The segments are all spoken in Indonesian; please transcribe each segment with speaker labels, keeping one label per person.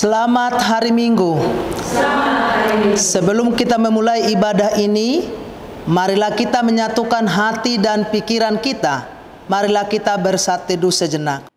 Speaker 1: Selamat hari Minggu. Sebelum kita memulai ibadah ini, marilah kita menyatukan hati dan pikiran kita. Marilah kita bersatu teduh sejenak.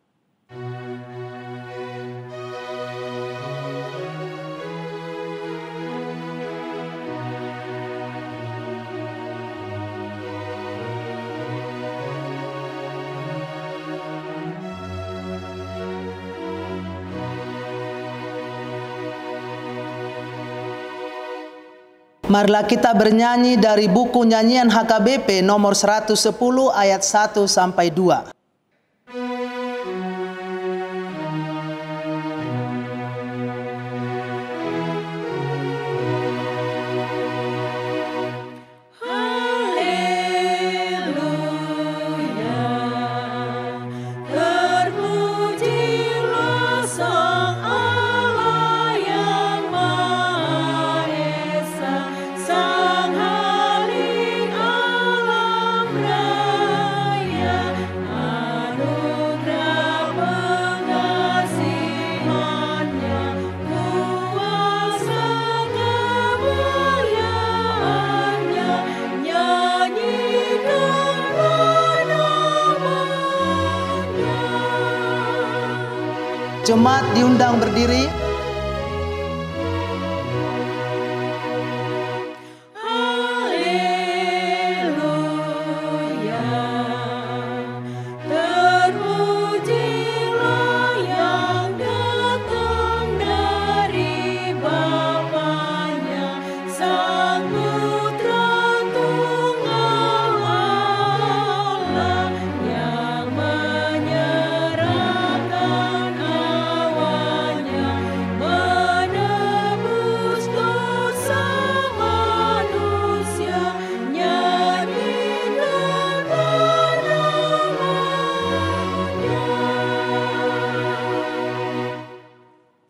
Speaker 1: Marilah kita bernyanyi dari buku nyanyian HKBP nomor 110 ayat 1 sampai 2. Jemaat diundang berdiri.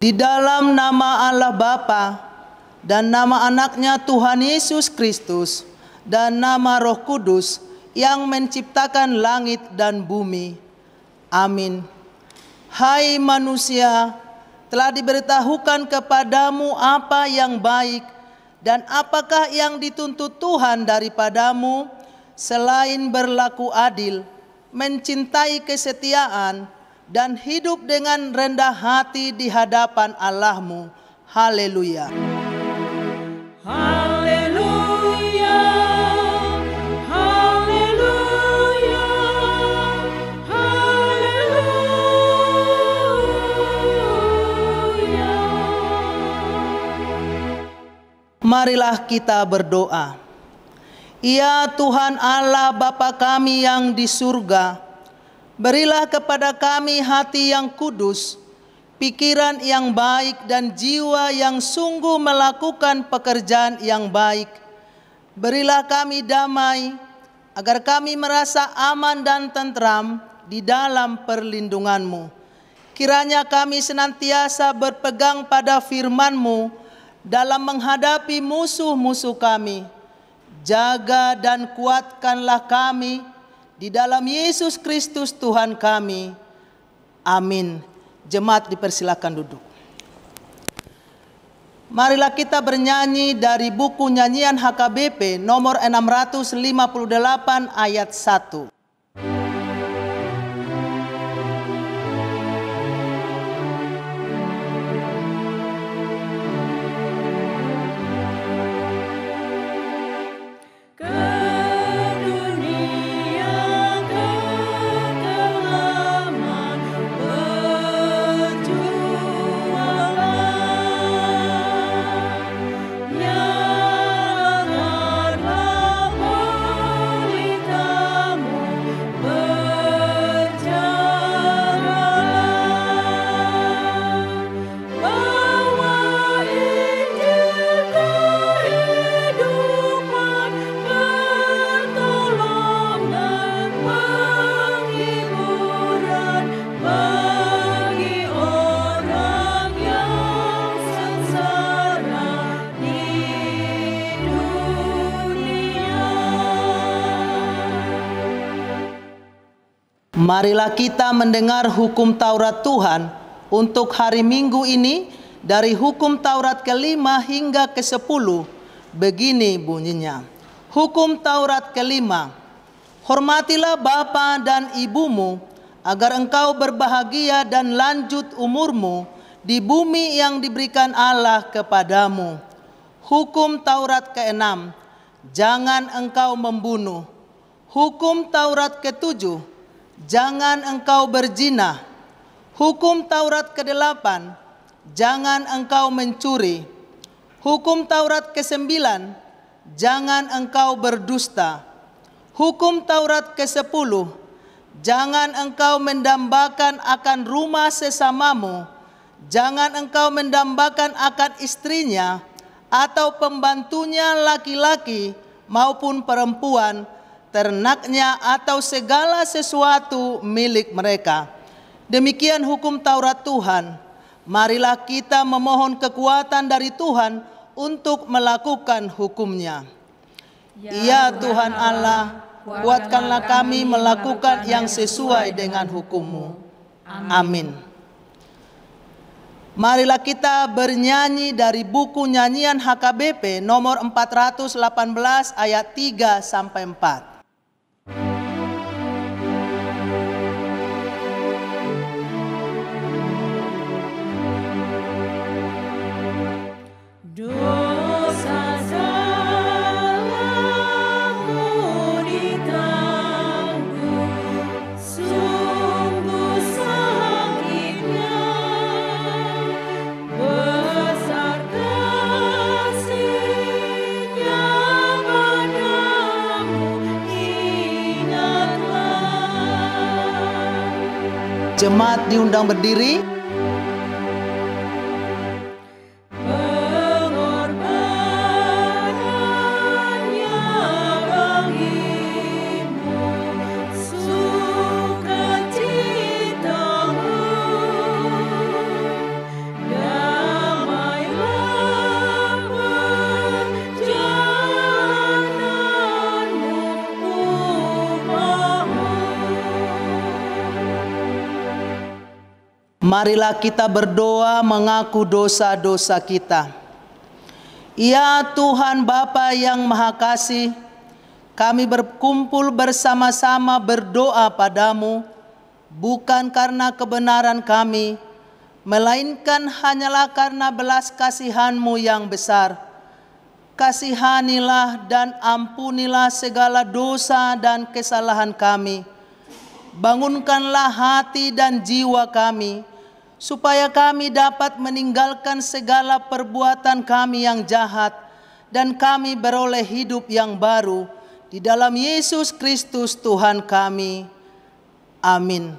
Speaker 1: Di dalam nama Allah Bapa dan nama anaknya Tuhan Yesus Kristus dan nama Roh Kudus yang menciptakan langit dan bumi. Amin. Hai manusia, telah diberitahukan kepadamu apa yang baik dan apakah yang dituntut Tuhan daripadamu selain berlaku adil, mencintai kesetiaan, dan hidup dengan rendah hati di hadapan Allahmu. Haleluya.
Speaker 2: Haleluya. Haleluya. Haleluya.
Speaker 1: Marilah kita berdoa. Ya Tuhan Allah Bapa kami yang di surga, berilah kepada kami hati yang kudus, pikiran yang baik dan jiwa yang sungguh melakukan pekerjaan yang baik. Berilah kami damai, agar kami merasa aman dan tentram di dalam perlindungan-Mu. Kiranya kami senantiasa berpegang pada firman-Mu dalam menghadapi musuh-musuh kami. Jaga dan kuatkanlah kami di dalam Yesus Kristus Tuhan kami. Amin. Jemaat dipersilakan duduk. Marilah kita bernyanyi dari buku nyanyian HKBP nomor 658 ayat 1. Marilah kita mendengar hukum Taurat Tuhan untuk hari Minggu ini dari hukum Taurat ke-5 hingga ke-10. Begini bunyinya. Hukum Taurat ke-5. Hormatilah bapa dan ibumu, agar engkau berbahagia dan lanjut umurmu di bumi yang diberikan Allah kepadamu. Hukum Taurat ke-6. Jangan engkau membunuh. Hukum Taurat ke-7. Jangan engkau berzina. Hukum Taurat ke-8. Jangan engkau mencuri. Hukum Taurat ke-9. Jangan engkau berdusta. Hukum Taurat ke-10. Jangan engkau mendambakan akan rumah sesamamu. Jangan engkau mendambakan akan istrinya atau pembantunya laki-laki maupun perempuan, ternaknya atau segala sesuatu milik mereka. Demikian hukum Taurat Tuhan. Marilah kita memohon kekuatan dari Tuhan untuk melakukan hukumnya. Ya Tuhan Allah, kuatkanlah kami melakukan yang sesuai dengan hukum-Mu. Amin. Marilah kita bernyanyi dari buku nyanyian HKBP nomor 418 ayat 3 sampai 4. Jemaat diundang berdiri. Marilah kita berdoa mengaku dosa-dosa kita. Ya Tuhan Bapa yang Maha Kasih, kami berkumpul bersama-sama berdoa padamu, bukan karena kebenaran kami, melainkan hanyalah karena belas kasihan-Mu yang besar. Kasihanilah dan ampunilah segala dosa dan kesalahan kami. Bangunkanlah hati dan jiwa kami, supaya kami dapat meninggalkan segala perbuatan kami yang jahat dan kami beroleh hidup yang baru di dalam Yesus Kristus Tuhan kami. Amin.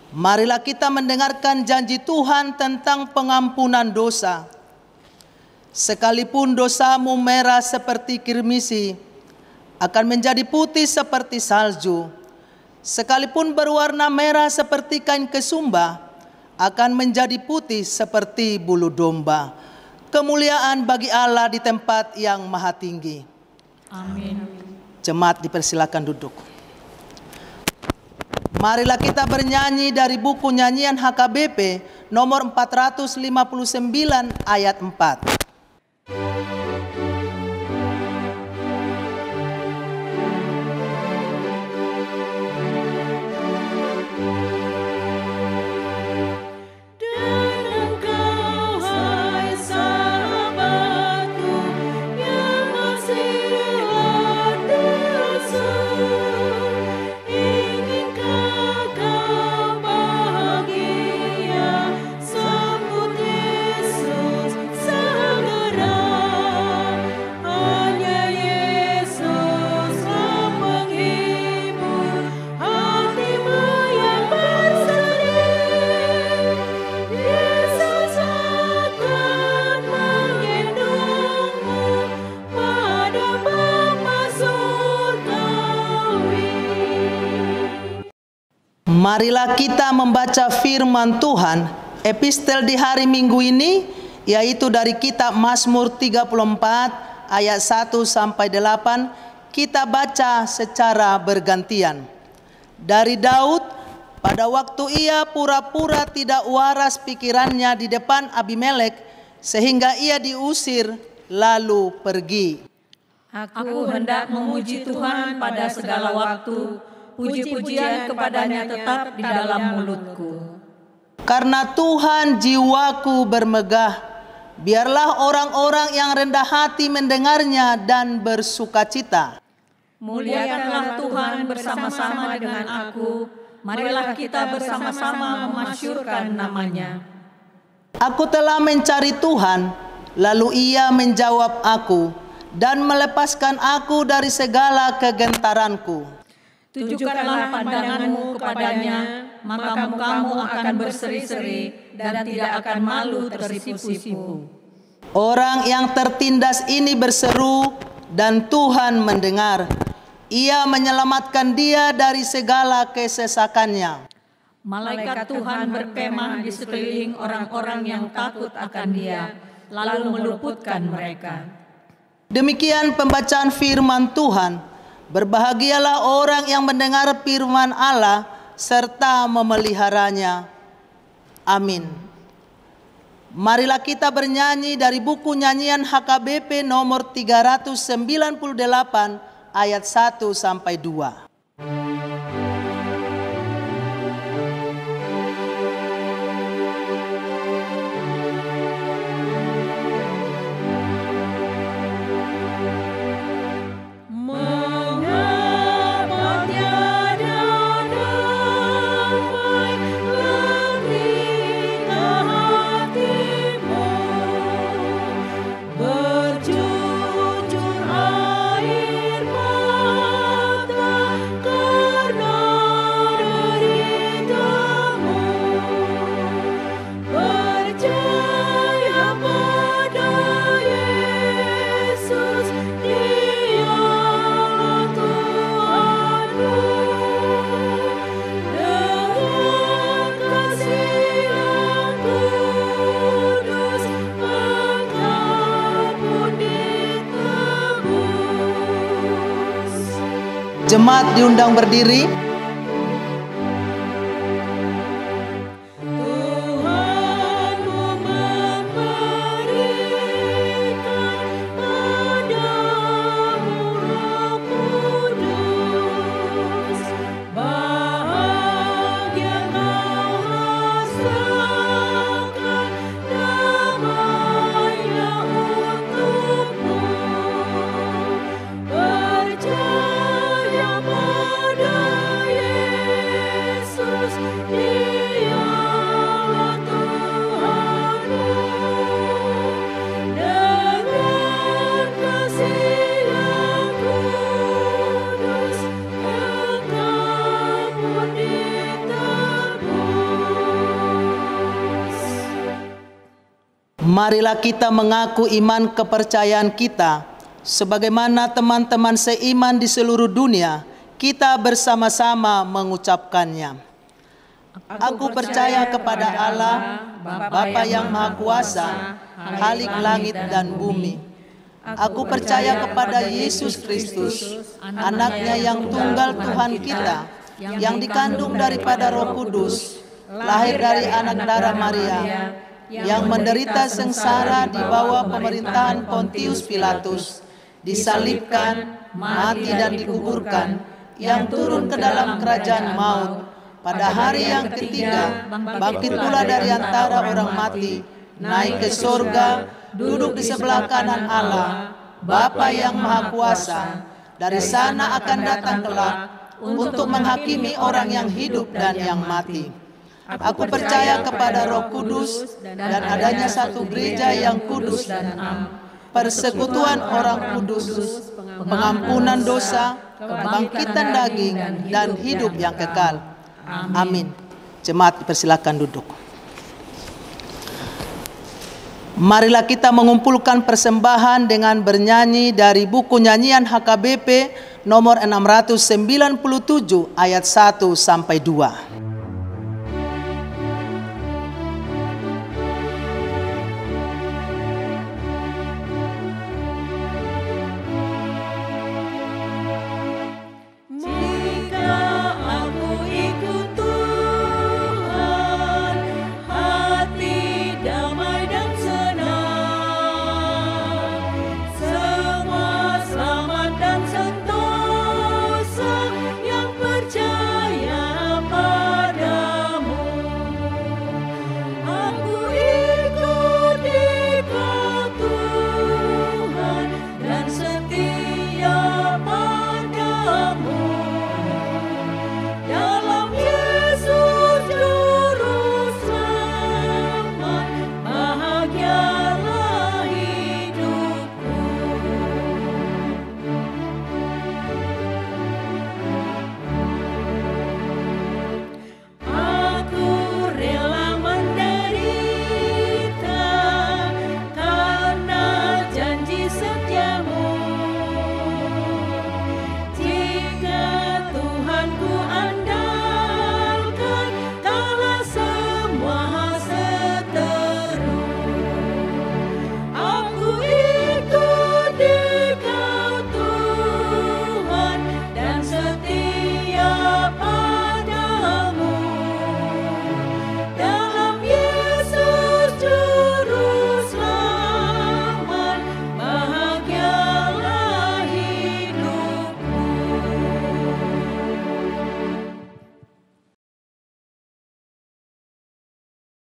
Speaker 1: Marilah kita mendengarkan janji Tuhan tentang pengampunan dosa. Sekalipun dosamu merah seperti kirmisi, akan menjadi putih seperti salju. Sekalipun berwarna merah seperti kain kesumba, akan menjadi putih seperti bulu domba. Kemuliaan bagi Allah di tempat yang maha tinggi.
Speaker 2: Amin.
Speaker 1: Jemaat dipersilakan duduk. Marilah kita bernyanyi dari buku nyanyian HKBP nomor 459 ayat 4. Marilah kita membaca firman Tuhan, epistel di hari Minggu ini, yaitu dari kitab Mazmur 34 ayat 1 sampai 8. Kita baca secara bergantian. Dari Daud, pada waktu ia pura-pura tidak waras pikirannya di depan Abimelek, sehingga ia diusir lalu pergi.
Speaker 3: Aku hendak memuji Tuhan pada segala waktu, puji-pujian kepadanya tetap di dalam mulutku.
Speaker 1: Karena Tuhan jiwaku bermegah, biarlah orang-orang yang rendah hati mendengarnya dan bersukacita.
Speaker 3: Muliakanlah Tuhan bersama-sama dengan aku, marilah kita bersama-sama memasyurkan namanya.
Speaker 1: Aku telah mencari Tuhan, lalu ia menjawab aku, dan melepaskan aku dari segala kegentaranku.
Speaker 3: Tujukanlah pandanganmu kepadanya, maka mukamu akan berseri-seri dan tidak akan malu tersipu-sipu.
Speaker 1: Orang yang tertindas ini berseru dan Tuhan mendengar. Ia menyelamatkan dia dari segala kesesakannya.
Speaker 3: Malaikat Tuhan berkemah di sekeliling orang-orang yang takut akan dia, lalu meluputkan mereka.
Speaker 1: Demikian pembacaan firman Tuhan. Berbahagialah orang yang mendengar firman Allah serta memeliharanya. Amin. Marilah kita bernyanyi dari buku nyanyian HKBP nomor 398 ayat 1 sampai 2. Jemaat diundang berdiri. Marilah kita mengaku iman kepercayaan kita, sebagaimana teman-teman seiman di seluruh dunia, kita bersama-sama mengucapkannya. Aku percaya kepada Allah, Bapa yang Maha Kuasa, Khalik langit dan bumi. Aku percaya kepada Yesus Kristus, anaknya yang tunggal Tuhan kita, yang dikandung daripada Roh Kudus, lahir dari anak darah Maria, yang menderita sengsara di bawah pemerintahan Pontius Pilatus, disalibkan, mati dan dikuburkan, yang turun ke dalam kerajaan maut, pada hari yang ketiga bangkit pula dari antara orang mati, naik ke surga, duduk di sebelah kanan Allah, Bapa yang Maha Kuasa. Dari sana akan datang kelak untuk menghakimi orang yang hidup dan yang mati. Aku percaya kepada Roh Kudus dan adanya satu gereja yang kudus dan am, persekutuan orang kudus, pengampunan dosa, kebangkitan daging, dan hidup yang kekal. Amin. Jemaat dipersilakan duduk. Marilah kita mengumpulkan persembahan dengan bernyanyi dari buku nyanyian HKBP nomor 697 ayat 1 sampai 2.
Speaker 2: Jika aku ikut Tuhan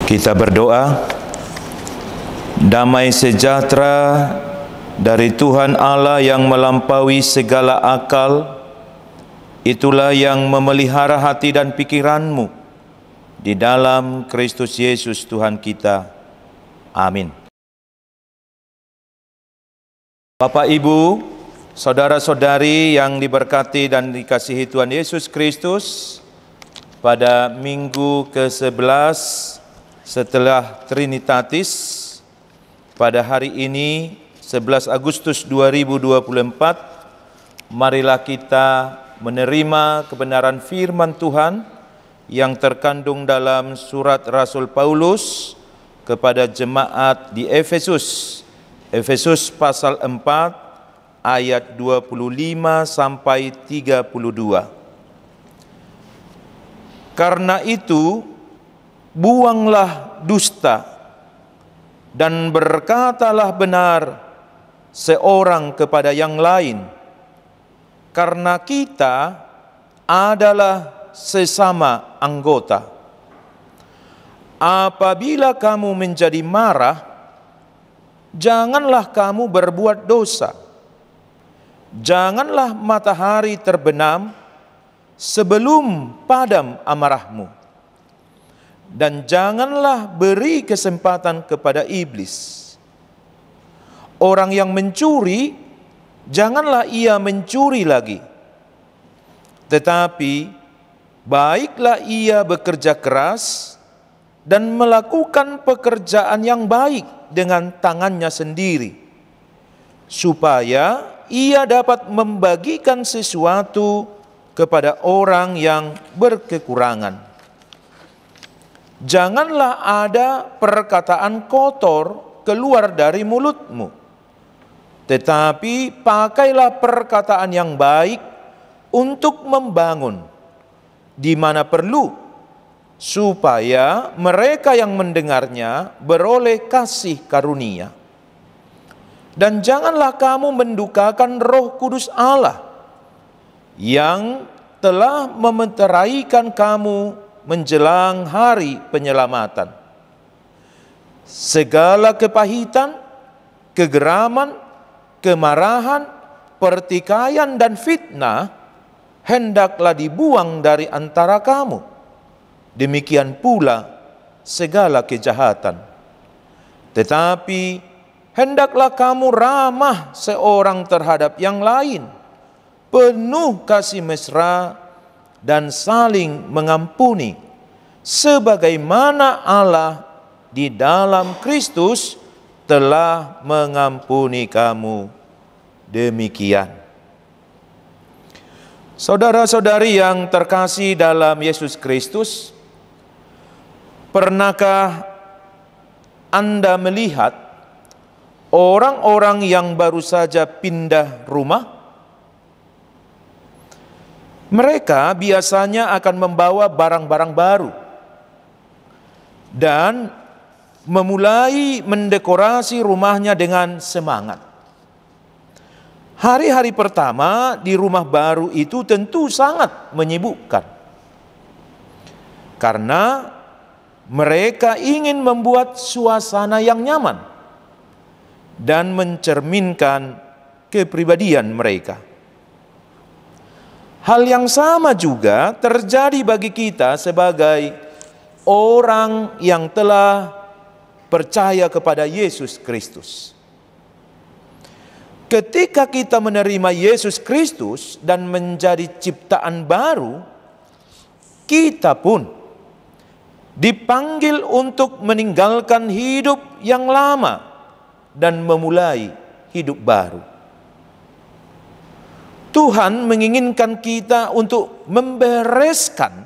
Speaker 4: Kita berdoa. Damai sejahtera dari Tuhan Allah yang melampaui segala akal, itulah yang memelihara hati dan pikiranmu di dalam Kristus Yesus Tuhan kita. Amin. Bapak, Ibu, saudara-saudari yang diberkati dan dikasihi Tuhan Yesus Kristus, pada minggu ke-11 setelah Trinitatis, pada hari ini 11 Agustus 2024, marilah kita menerima kebenaran firman Tuhan yang terkandung dalam surat Rasul Paulus kepada jemaat di Efesus. Efesus pasal 4 ayat 25 sampai 32. Karena itu, buanglah dusta dan berkatalah benar seorang kepada yang lain, karena kita adalah sesama anggota. Apabila kamu menjadi marah, janganlah kamu berbuat dosa. Janganlah matahari terbenam sebelum padam amarahmu. Dan janganlah beri kesempatan kepada iblis. Orang yang mencuri, janganlah ia mencuri lagi. Tetapi baiklah ia bekerja keras dan melakukan pekerjaan yang baik dengan tangannya sendiri, supaya ia dapat membagikan sesuatu kepada orang yang berkekurangan. Janganlah ada perkataan kotor keluar dari mulutmu, tetapi pakailah perkataan yang baik untuk membangun di mana perlu, supaya mereka yang mendengarnya beroleh kasih karunia. Dan janganlah kamu mendukakan Roh Kudus Allah yang telah mementeraikan kamu menjelang hari penyelamatan. Segala kepahitan, kegeraman, kemarahan, pertikaian dan fitnah hendaklah dibuang dari antara kamu. Demikian pula segala kejahatan. Tetapi hendaklah kamu ramah seorang terhadap yang lain, penuh kasih mesra dan saling mengampuni, sebagaimana Allah di dalam Kristus telah mengampuni kamu. Demikian. Saudara-saudari yang terkasih dalam Yesus Kristus, pernahkah Anda melihat orang-orang yang baru saja pindah rumah? Mereka biasanya akan membawa barang-barang baru dan memulai mendekorasi rumahnya dengan semangat. Hari-hari pertama di rumah baru itu tentu sangat menyibukkan, karena mereka ingin membuat suasana yang nyaman dan mencerminkan kepribadian mereka. Hal yang sama juga terjadi bagi kita sebagai orang yang telah percaya kepada Yesus Kristus. Ketika kita menerima Yesus Kristus dan menjadi ciptaan baru, kita pun dipanggil untuk meninggalkan hidup yang lama dan memulai hidup baru. Tuhan menginginkan kita untuk membereskan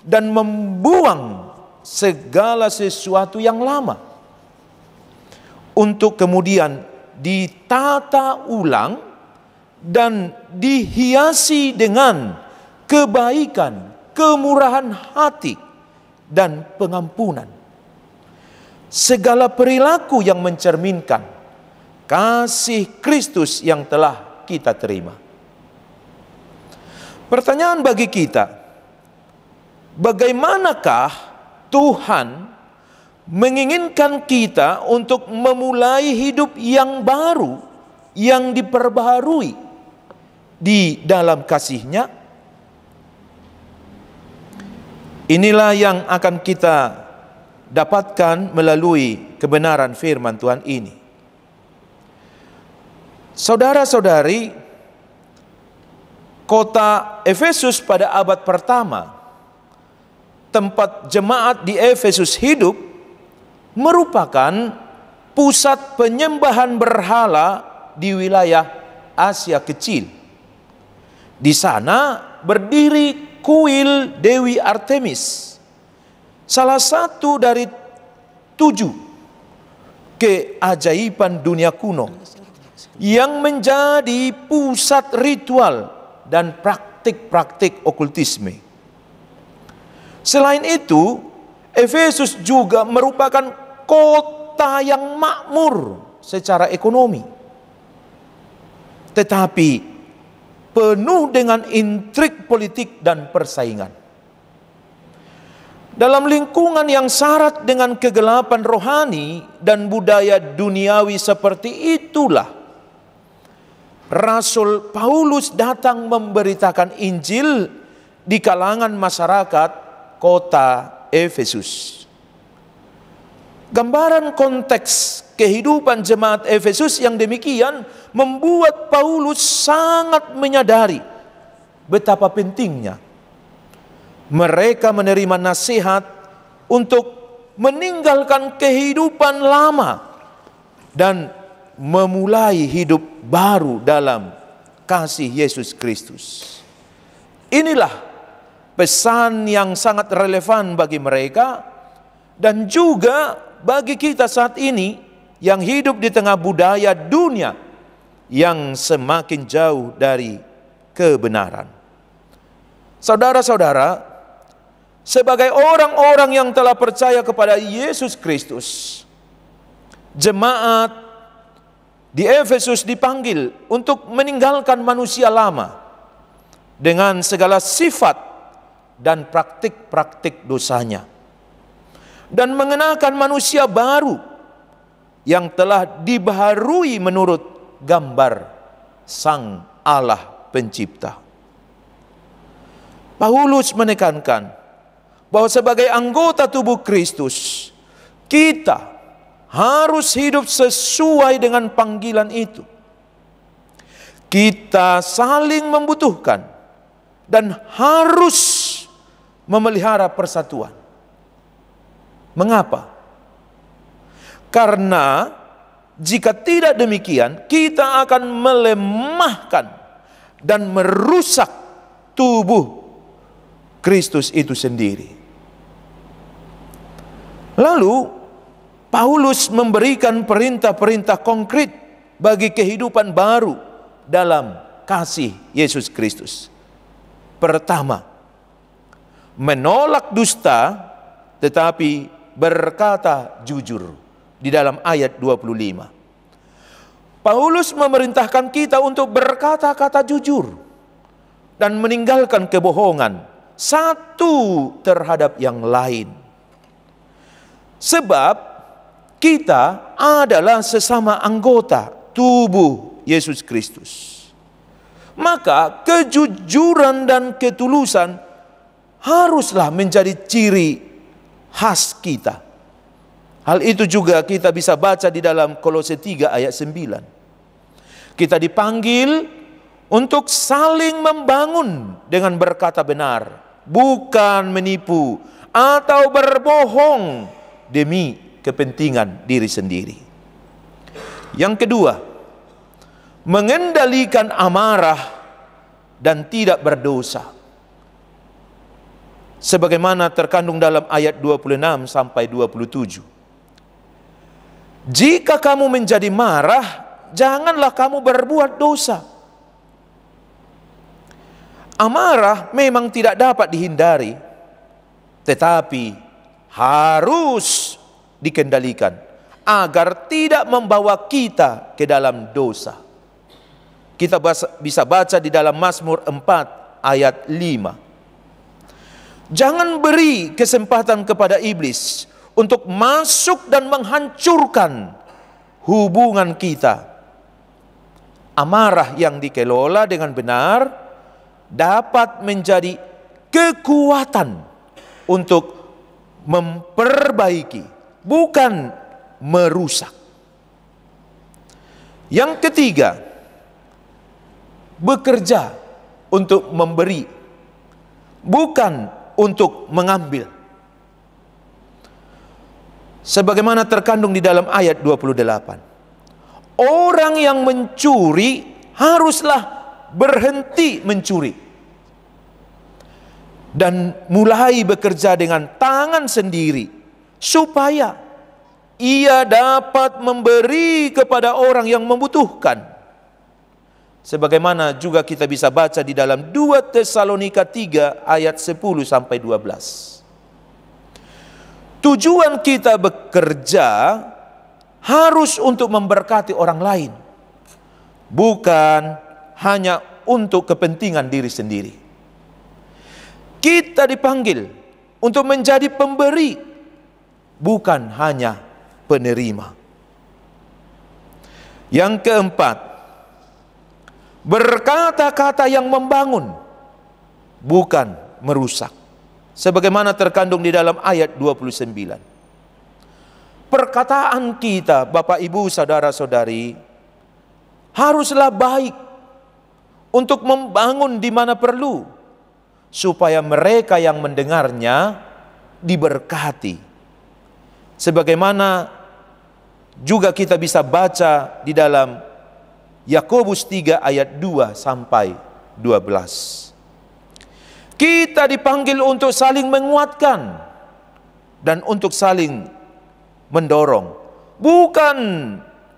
Speaker 4: dan membuang segala sesuatu yang lama, untuk kemudian ditata ulang dan dihiasi dengan kebaikan, kemurahan hati, dan pengampunan. Segala perilaku yang mencerminkan kasih Kristus yang telah kita terima. Pertanyaan bagi kita, bagaimanakah Tuhan menginginkan kita untuk memulai hidup yang baru, yang diperbaharui di dalam kasih-Nya. Inilah yang akan kita dapatkan melalui kebenaran firman Tuhan ini. Saudara-saudari, kota Efesus pada abad pertama, tempat jemaat di Efesus hidup, merupakan pusat penyembahan berhala di wilayah Asia Kecil. Di sana berdiri kuil Dewi Artemis, salah satu dari 7 keajaiban dunia kuno yang menjadi pusat ritual dan praktik-praktik okultisme. Selain itu, Efesus juga merupakan kota yang makmur secara ekonomi, tetapi penuh dengan intrik politik dan persaingan. Dalam lingkungan yang syarat dengan kegelapan rohani dan budaya duniawi seperti itulah Rasul Paulus datang memberitakan Injil di kalangan masyarakat kota Efesus. Gambaran konteks kehidupan jemaat Efesus yang demikian membuat Paulus sangat menyadari betapa pentingnya mereka menerima nasihat untuk meninggalkan kehidupan lama dan memulai hidup baru dalam kasih Yesus Kristus. Inilah pesan yang sangat relevan bagi mereka dan juga bagi kita saat ini yang hidup di tengah budaya dunia yang semakin jauh dari kebenaran. Saudara-saudara, sebagai orang-orang yang telah percaya kepada Yesus Kristus, jemaat di Efesus dipanggil untuk meninggalkan manusia lama dengan segala sifat dan praktik-praktik dosanya, dan mengenakan manusia baru yang telah dibaharui menurut gambar Sang Allah Pencipta. Paulus menekankan bahwa sebagai anggota tubuh Kristus, kita harus hidup sesuai dengan panggilan itu. Kita saling membutuhkan dan harus memelihara persatuan. Mengapa? Karena jika tidak demikian, kita akan melemahkan dan merusak tubuh Kristus itu sendiri. Lalu Paulus memberikan perintah-perintah konkret bagi kehidupan baru dalam kasih Yesus Kristus. Pertama, menolak dusta tetapi berkata jujur di dalam ayat 25. Paulus memerintahkan kita untuk berkata-kata jujur dan meninggalkan kebohongan satu terhadap yang lain. Sebab kita adalah sesama anggota tubuh Yesus Kristus. Maka kejujuran dan ketulusan haruslah menjadi ciri khas kita. Hal itu juga kita bisa baca di dalam Kolose 3 ayat 9. Kita dipanggil untuk saling membangun dengan berkata benar, bukan menipu atau berbohong demi kepentingan diri sendiri. Yang kedua, mengendalikan amarah dan tidak berdosa. Sebagaimana terkandung dalam ayat 26 sampai 27. Jika kamu menjadi marah, janganlah kamu berbuat dosa. Amarah memang tidak dapat dihindari, tetapi harus dikendalikan agar tidak membawa kita ke dalam dosa. Kita bisa baca di dalam Mazmur 4 ayat 5. Jangan beri kesempatan kepada iblis untuk masuk dan menghancurkan hubungan kita. Amarah yang dikelola dengan benar dapat menjadi kekuatan untuk memperbaiki, bukan merusak. Yang ketiga, bekerja untuk memberi, bukan untuk mengambil. Sebagaimana terkandung di dalam ayat 28. Orang yang mencuri haruslah berhenti mencuri dan mulai bekerja dengan tangan sendiri, supaya ia dapat memberi kepada orang yang membutuhkan. Sebagaimana juga kita bisa baca di dalam 2 Tesalonika 3 ayat 10 sampai 12. Tujuan kita bekerja harus untuk memberkati orang lain, bukan hanya untuk kepentingan diri sendiri. Kita dipanggil untuk menjadi pemberi, bukan hanya penerima. Yang keempat, berkata-kata yang membangun, bukan merusak. Sebagaimana terkandung di dalam ayat 29. Perkataan kita, Bapak, Ibu, saudara-saudari, haruslah baik untuk membangun di mana perlu, supaya mereka yang mendengarnya diberkati. Sebagaimana juga kita bisa baca di dalam Yakobus 3 ayat 2 sampai 12. Kita dipanggil untuk saling menguatkan dan untuk saling mendorong, bukan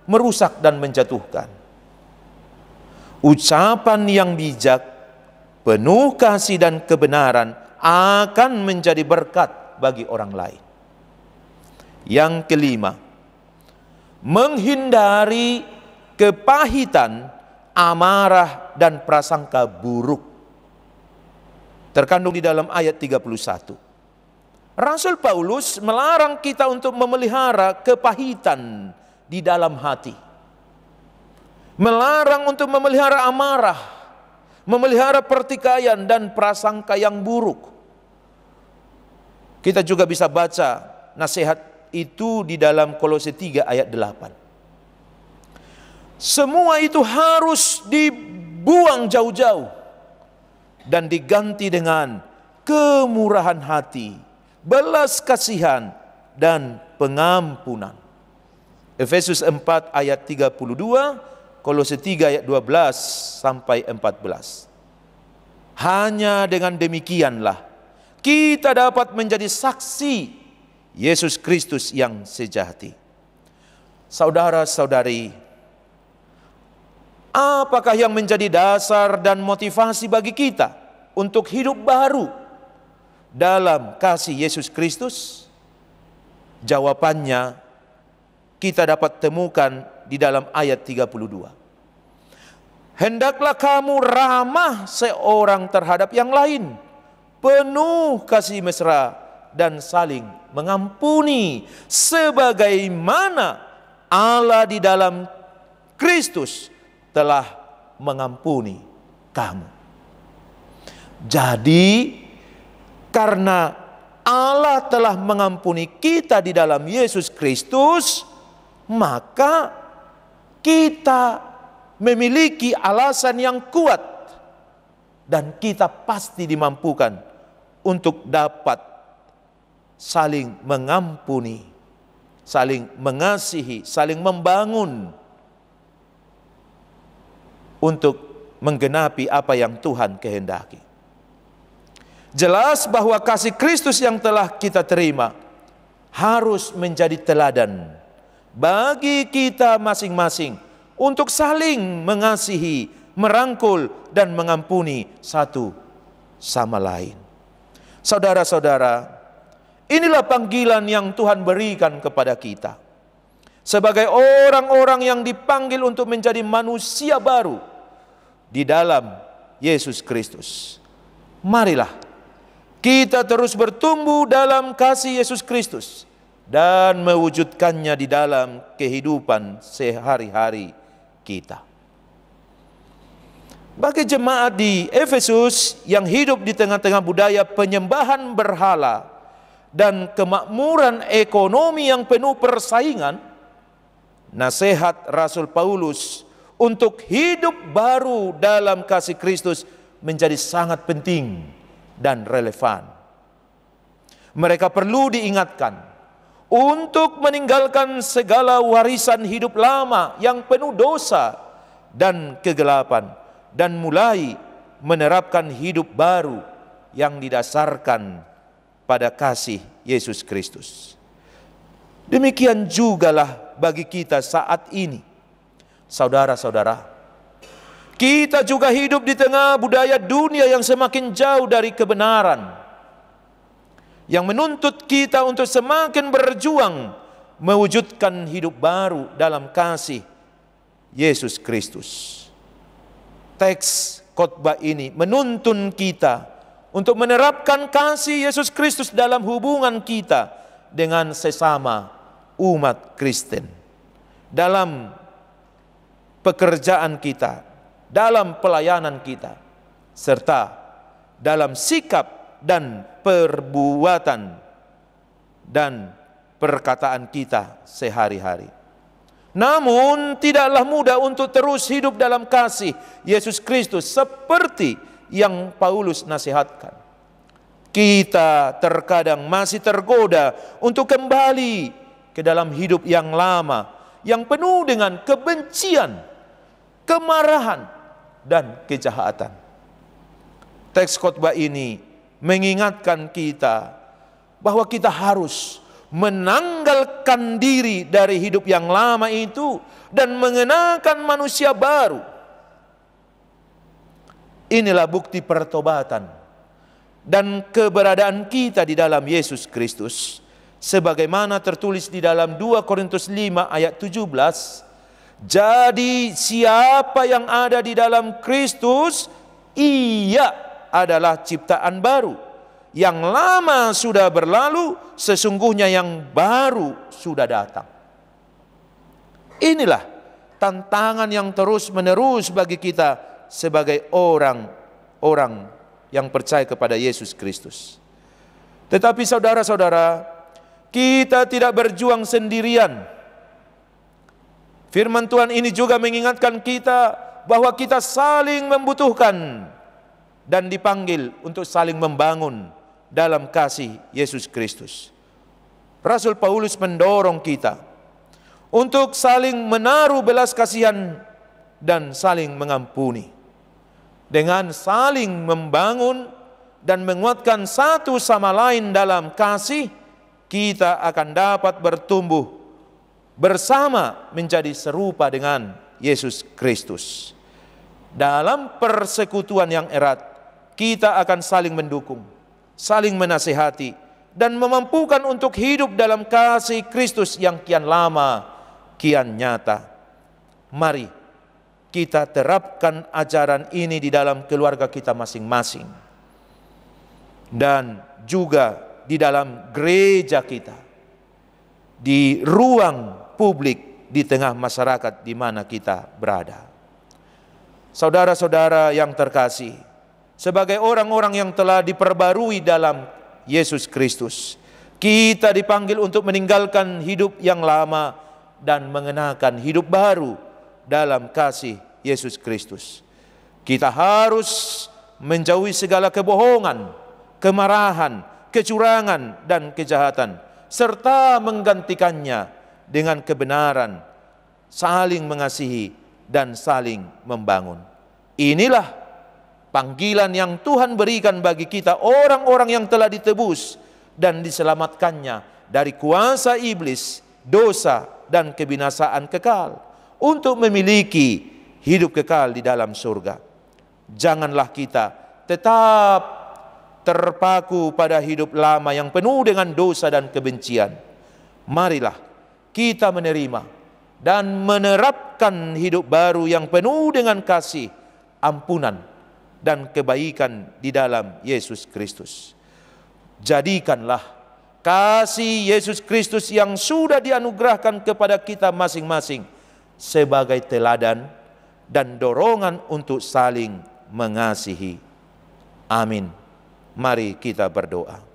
Speaker 4: merusak dan menjatuhkan. Ucapan yang bijak, penuh kasih dan kebenaran akan menjadi berkat bagi orang lain. Yang kelima, menghindari kepahitan, amarah dan prasangka buruk. Terkandung di dalam ayat 31. Rasul Paulus melarang kita untuk memelihara kepahitan di dalam hati. Melarang untuk memelihara amarah, memelihara pertikaian dan prasangka yang buruk. Kita juga bisa baca nasihat itu di dalam Kolose 3 ayat 8. Semua itu harus dibuang jauh-jauh dan diganti dengan kemurahan hati, belas kasihan dan pengampunan. Efesus 4 ayat 32, Kolose 3 ayat 12 sampai 14. Hanya dengan demikianlah kita dapat menjadi saksi Yesus Kristus yang sejati. Saudara-saudari, apakah yang menjadi dasar dan motivasi bagi kita untuk hidup baru dalam kasih Yesus Kristus? Jawabannya kita dapat temukan di dalam ayat 32. Hendaklah kamu ramah seorang terhadap yang lain, penuh kasih mesra dan saling mengampuni, sebagaimana Allah di dalam Kristus telah mengampuni kamu. Jadi, karena Allah telah mengampuni kita di dalam Yesus Kristus, maka kita memiliki alasan yang kuat dan kita pasti dimampukan untuk dapat saling mengampuni, saling mengasihi, saling membangun untuk menggenapi apa yang Tuhan kehendaki. Jelas bahwa kasih Kristus yang telah kita terima harus menjadi teladan bagi kita masing-masing untuk saling mengasihi, merangkul dan mengampuni satu sama lain. Saudara-saudara, inilah panggilan yang Tuhan berikan kepada kita sebagai orang-orang yang dipanggil untuk menjadi manusia baru di dalam Yesus Kristus. Marilah kita terus bertumbuh dalam kasih Yesus Kristus dan mewujudkannya di dalam kehidupan sehari-hari kita. Bagi jemaat di Efesus yang hidup di tengah-tengah budaya penyembahan berhala dan kemakmuran ekonomi yang penuh persaingan, nasihat Rasul Paulus untuk hidup baru dalam kasih Kristus menjadi sangat penting dan relevan. Mereka perlu diingatkan untuk meninggalkan segala warisan hidup lama yang penuh dosa dan kegelapan, dan mulai menerapkan hidup baru yang didasarkan pada kasih Yesus Kristus. Demikian jugalah bagi kita saat ini, saudara-saudara. Kita juga hidup di tengah budaya dunia yang semakin jauh dari kebenaran, yang menuntut kita untuk semakin berjuang mewujudkan hidup baru dalam kasih Yesus Kristus. Teks khotbah ini menuntun kita untuk menerapkan kasih Yesus Kristus dalam hubungan kita dengan sesama umat Kristen, dalam pekerjaan kita, dalam pelayanan kita, serta dalam sikap dan perbuatan dan perkataan kita sehari-hari. Namun tidaklah mudah untuk terus hidup dalam kasih Yesus Kristus seperti yang Paulus nasihatkan. Kita terkadang masih tergoda untuk kembali ke dalam hidup yang lama, yang penuh dengan kebencian, kemarahan, dan kejahatan. Teks khotbah ini mengingatkan kita bahwa kita harus menanggalkan diri dari hidup yang lama itu dan mengenakan manusia baru. Inilah bukti pertobatan dan keberadaan kita di dalam Yesus Kristus, sebagaimana tertulis di dalam 2 Korintus 5 ayat 17. Jadi siapa yang ada di dalam Kristus, ia adalah ciptaan baru. Yang lama sudah berlalu, sesungguhnya yang baru sudah datang. Inilah tantangan yang terus-menerus bagi kita sebagai orang-orang yang percaya kepada Yesus Kristus. Tetapi saudara-saudara, kita tidak berjuang sendirian. Firman Tuhan ini juga mengingatkan kita bahwa kita saling membutuhkan dan dipanggil untuk saling membangun dalam kasih Yesus Kristus. Rasul Paulus mendorong kita untuk saling menaruh belas kasihan dan saling mengampuni. Dengan saling membangun dan menguatkan satu sama lain dalam kasih, kita akan dapat bertumbuh bersama menjadi serupa dengan Yesus Kristus. Dalam persekutuan yang erat, kita akan saling mendukung, saling menasihati, dan memampukan untuk hidup dalam kasih Kristus yang kian lama, kian nyata. Mari kita terapkan ajaran ini di dalam keluarga kita masing-masing, dan juga di dalam gereja kita, di ruang publik, di tengah masyarakat di mana kita berada. Saudara-saudara yang terkasih, sebagai orang-orang yang telah diperbarui dalam Yesus Kristus, kita dipanggil untuk meninggalkan hidup yang lama dan mengenakan hidup baru dalam kasih Yesus Kristus. Kita harus menjauhi segala kebohongan, kemarahan, kecurangan, dan kejahatan, serta menggantikannya dengan kebenaran, saling mengasihi, dan saling membangun. Inilah panggilan yang Tuhan berikan bagi kita, orang-orang yang telah ditebus dan diselamatkannya dari kuasa iblis, dosa, dan kebinasaan kekal, untuk memiliki hidup kekal di dalam surga. Janganlah kita tetap terpaku pada hidup lama yang penuh dengan dosa dan kebencian. Marilah kita menerima dan menerapkan hidup baru yang penuh dengan kasih, ampunan, dan kebaikan di dalam Yesus Kristus. Jadikanlah kasih Yesus Kristus yang sudah dianugerahkan kepada kita masing-masing sebagai teladan dan dorongan untuk saling mengasihi. Amin. Mari kita berdoa.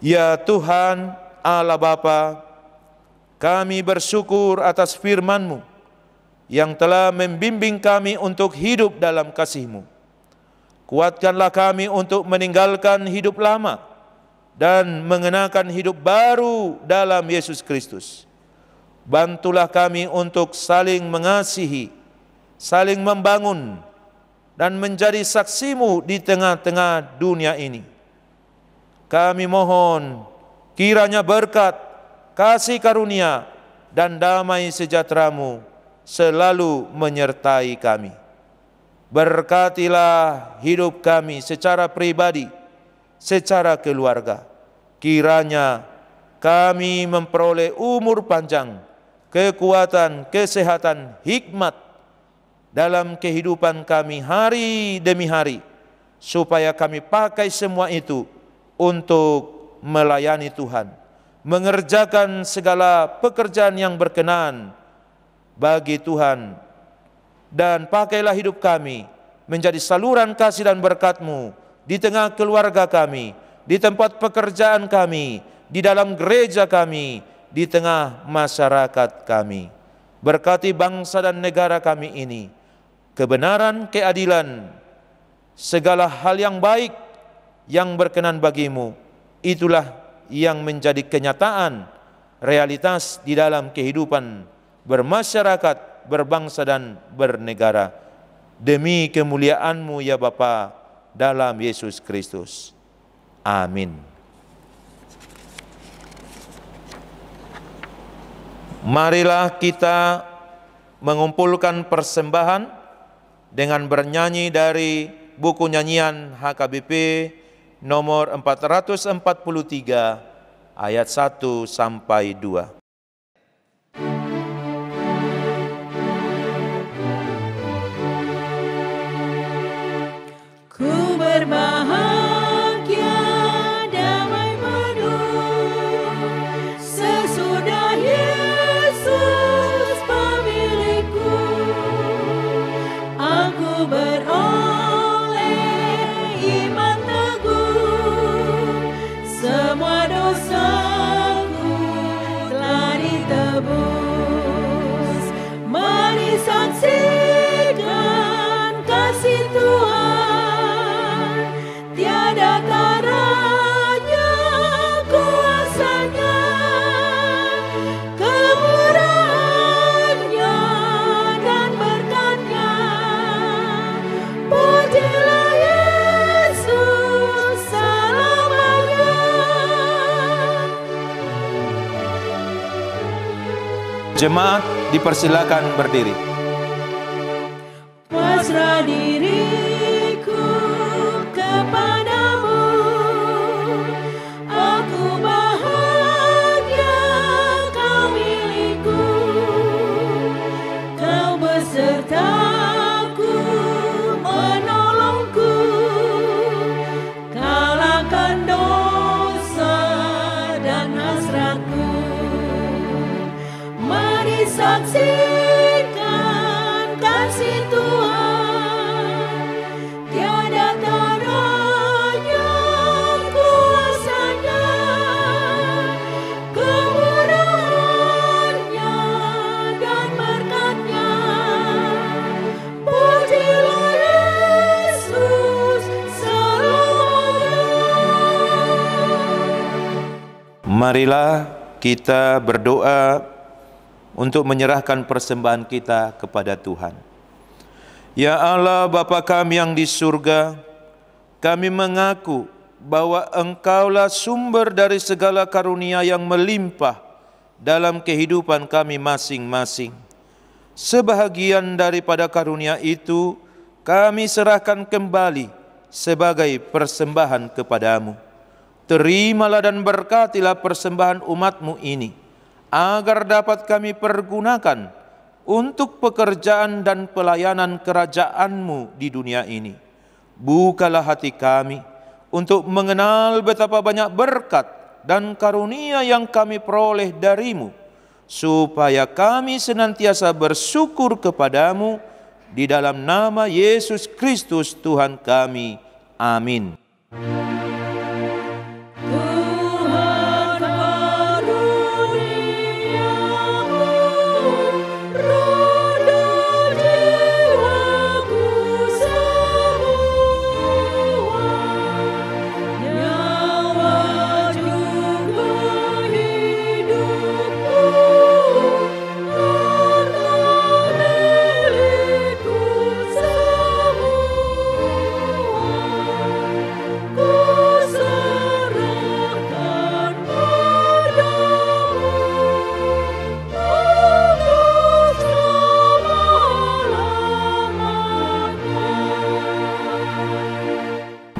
Speaker 4: Ya Tuhan Allah Bapa, kami bersyukur atas firman-Mu yang telah membimbing kami untuk hidup dalam kasih-Mu. Kuatkanlah kami untuk meninggalkan hidup lama dan mengenakan hidup baru dalam Yesus Kristus. Bantulah kami untuk saling mengasihi, saling membangun, dan menjadi saksi-Mu di tengah-tengah dunia ini. Kami mohon kiranya berkat, kasih karunia, dan damai sejahtera-Mu selalu menyertai kami. Berkatilah hidup kami secara pribadi, secara keluarga. Kiranya kami memperoleh umur panjang, kekuatan, kesehatan, hikmat dalam kehidupan kami hari demi hari, supaya kami pakai semua itu untuk melayani Tuhan, mengerjakan segala pekerjaan yang berkenan bagi Tuhan. Dan pakailah hidup kami menjadi saluran kasih dan berkat-Mu di tengah keluarga kami, di tempat pekerjaan kami, di dalam gereja kami, di tengah masyarakat kami. Berkati bangsa dan negara kami ini, kebenaran, keadilan, segala hal yang baik yang berkenan bagi-Mu, itulah yang menjadi kenyataan, realitas di dalam kehidupan bermasyarakat, berbangsa dan bernegara. Demi kemuliaan-Mu ya Bapa, dalam Yesus Kristus. Amin. Marilah kita mengumpulkan persembahan dengan bernyanyi dari buku nyanyian HKBP nomor 443 ayat 1 sampai 2.
Speaker 2: Ku berbahagia damai penuh sesudah Yesus pemilikku. Aku beroleh iman teguh, semua dosaku telah ditebus. Mari saksikan kasih Tuhan, tiada taranya kuasanya, kemurahannya dan berkat-Nya. Pujilah Yesus selamanya.
Speaker 4: Jemaat dipersilakan berdiri.
Speaker 2: Pasrah diriku kepadamu, aku bahagia Kau milikku. Kau besertaku, menolongku, kalahkan dosa dan hasratku. Mari saksikan kasih Tuhan, tiada taranya kuasanya, kemurahannya dan berkat-Nya. Pujilah Yesus selamanya.
Speaker 4: Marilah kita berdoa untuk menyerahkan persembahan kita kepada Tuhan. Ya Allah Bapa kami yang di surga, kami mengaku bahwa Engkaulah sumber dari segala karunia yang melimpah dalam kehidupan kami masing-masing. Sebahagian daripada karunia itu kami serahkan kembali sebagai persembahan kepadamu. Terimalah dan berkatilah persembahan umat-Mu ini, agar dapat kami pergunakan untuk pekerjaan dan pelayanan kerajaan-Mu di dunia ini. Bukalah hati kami untuk mengenal betapa banyak berkat dan karunia yang kami peroleh darimu, supaya kami senantiasa bersyukur kepadamu di dalam nama Yesus Kristus Tuhan kami. Amin.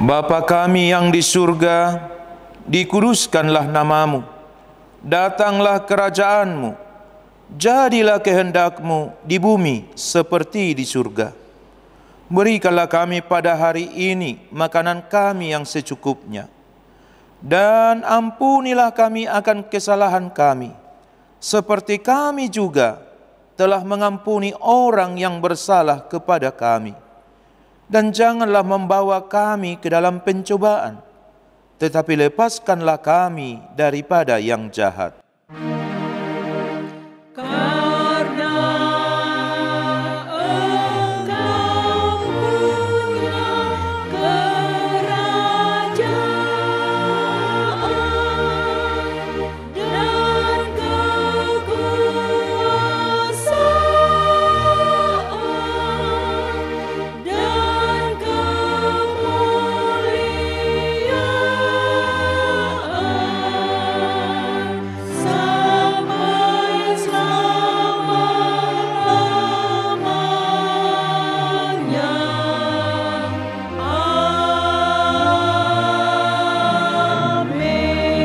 Speaker 4: Bapa kami yang di surga, dikuduskanlah namamu, datanglah kerajaanmu, jadilah kehendakmu di bumi seperti di surga. Berikanlah kami pada hari ini makanan kami yang secukupnya, dan ampunilah kami akan kesalahan kami, seperti kami juga telah mengampuni orang yang bersalah kepada kami. Dan janganlah membawa kami ke dalam pencobaan, tetapi lepaskanlah kami daripada yang jahat.
Speaker 2: Karena Engkau punya kerajaan dan kekuasaan dan kemuliaan sampai selama-lamanya. Amin.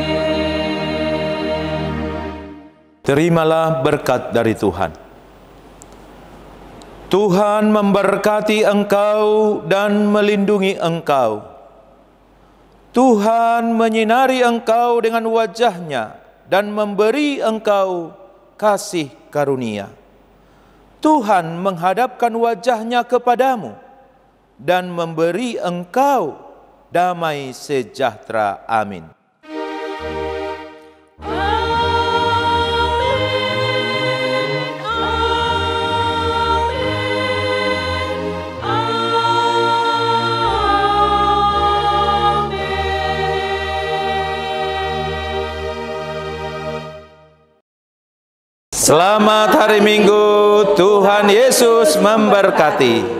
Speaker 4: Terimalah berkat dari Tuhan. Tuhan memberkati engkau dan melindungi engkau. Tuhan menyinari engkau dengan wajah-Nya dan memberi engkau kasih karunia. Tuhan menghadapkan wajah-Nya kepadamu dan memberi engkau damai sejahtera. Amin. Selamat hari Minggu, Tuhan Yesus memberkati.